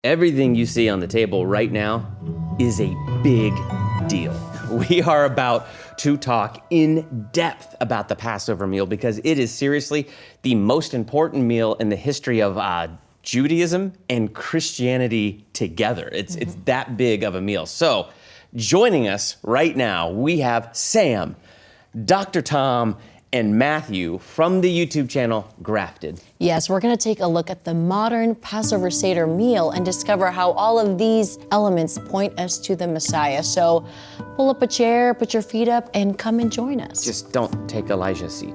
Everything you see on the table right now is a big deal. We are about to talk in depth about the Passover meal because it is seriously the most important meal in the history of Judaism and Christianity together. It's that big of a meal. So joining us right now, we have Sam, Dr. Tom, and Matthew from the YouTube channel Grafted. Yes, we're gonna take a look at the modern Passover Seder meal and discover how all of these elements point us to the Messiah. So pull up a chair, put your feet up, and come and join us. Just don't take Elijah's seat.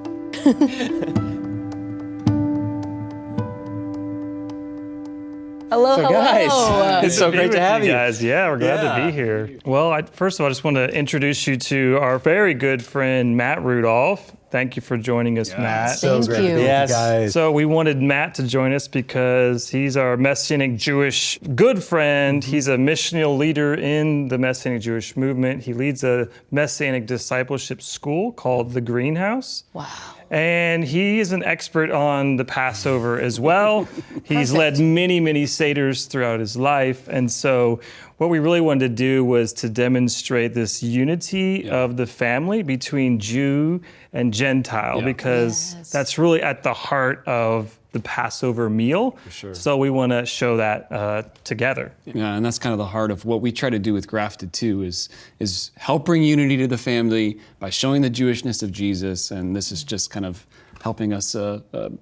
Hello, So hello. guys, it's so be great with to have you. guys. Yeah, we're glad to be here. Well, first of all, I just want to introduce you to our very good friend, Matt Rudolph. Thank you for joining us, Matt. So Thank you. Yes. Guys. So we wanted Matt to join us because he's our Messianic Jewish good friend. He's a missional leader in the Messianic Jewish movement. He leads a Messianic discipleship school called The Greenhouse. Wow. And he is an expert on the Passover as well. He's led many, many Seders throughout his life. And so what we really wanted to do was to demonstrate this unity of the family between Jew and Gentile, because that's really at the heart of the Passover meal. For sure. So we want to show that together. Yeah, and that's kind of the heart of what we try to do with Grafted too, is help bring unity to the family by showing the Jewishness of Jesus, and this is just kind of helping us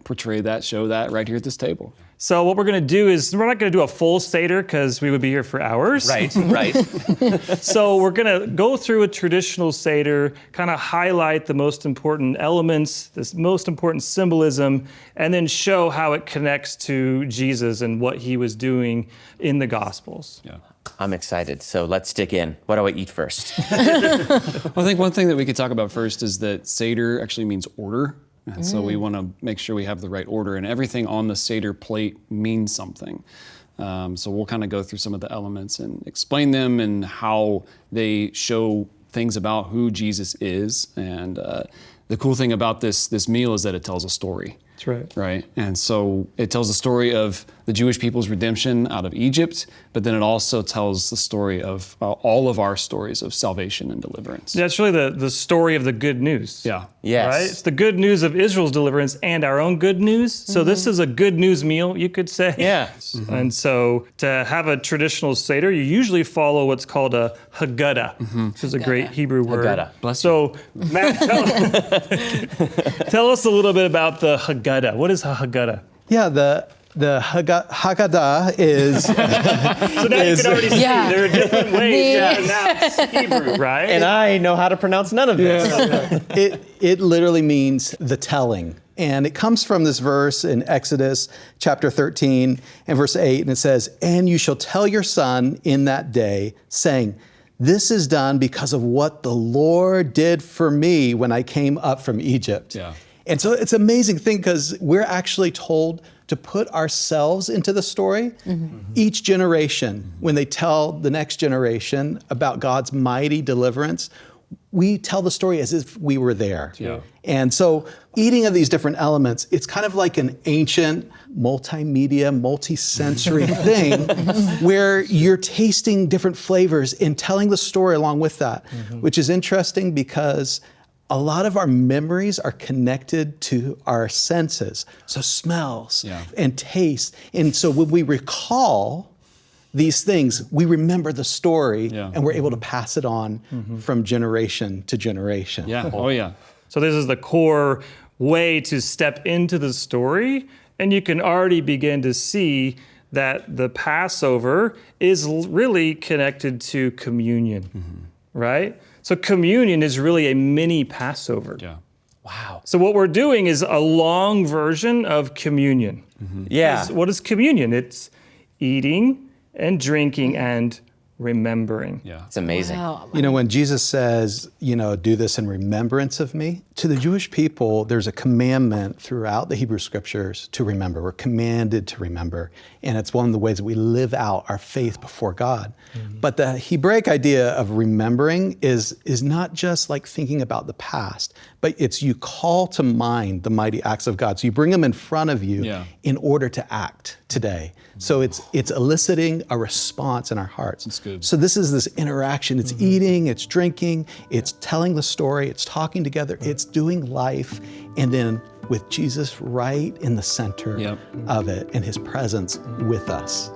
portray that, show that right here at this table. So what we're going to do is, we're not going to do a full Seder because we would be here for hours. Right. So we're going to go through a traditional Seder, kind of highlight the most important elements, this most important symbolism, and then show how it connects to Jesus and what he was doing in the Gospels. Yeah. I'm excited, so let's stick in. What do I eat first? Well, I think one thing that we could talk about first is that Seder actually means order. And so we want to make sure we have the right order, and everything on the Seder plate means something. So we'll kind of go through some of the elements and explain them and how they show things about who Jesus is. And the cool thing about this meal is that it tells a story. That's right. Right? And so it tells the story of the Jewish people's redemption out of Egypt, but then it also tells the story of all of our stories of salvation and deliverance. That's really the story of the good news. Yeah. Yes. Right? It's the good news of Israel's deliverance and our own good news. So this is a good news meal, you could say. Yeah. And so to have a traditional Seder, you usually follow what's called a Haggadah, which is a great Hebrew word. Haggadah. Bless So, Matt, tell us a little bit about the Haggadah. What is a Haggadah? Yeah, the Haggadah is So now you can already see there are different ways to pronounce Hebrew, right? And I know how to pronounce none of this. it literally means the telling. And it comes from this verse in Exodus chapter 13 and verse 8, and it says, "And you shall tell your son in that day, saying, this is done because of what the Lord did for me when I came up from Egypt." Yeah. And so it's an amazing thing because we're actually told to put ourselves into the story. Each generation, when they tell the next generation about God's mighty deliverance, we tell the story as if we were there. Yeah. And so eating of these different elements, it's kind of like an ancient multimedia, multi-sensory thing where you're tasting different flavors and telling the story along with that, which is interesting because a lot of our memories are connected to our senses. So smells and taste. And so when we recall these things, we remember the story and we're able to pass it on from generation to generation. Yeah. Oh, yeah. So this is the core way to step into the story, and you can already begin to see that the Passover is really connected to communion, right? So communion is really a mini Passover. Yeah. Wow. So what we're doing is a long version of communion. Yeah. What is communion? It's eating and drinking and remembering. Yeah. It's amazing. Wow. You know, when Jesus says, do this in remembrance of me, to the Jewish people, there's a commandment throughout the Hebrew scriptures to remember. We're commanded to remember. And it's one of the ways that we live out our faith before God. But the Hebraic idea of remembering is not just like thinking about the past, but it's you call to mind the mighty acts of God. So you bring them in front of you Yeah. in order to act today. So it's eliciting a response in our hearts. That's good. So this is this interaction. It's eating, it's drinking, it's telling the story, it's talking together, it's doing life, and then with Jesus right in the center Yep. of it and his presence with us.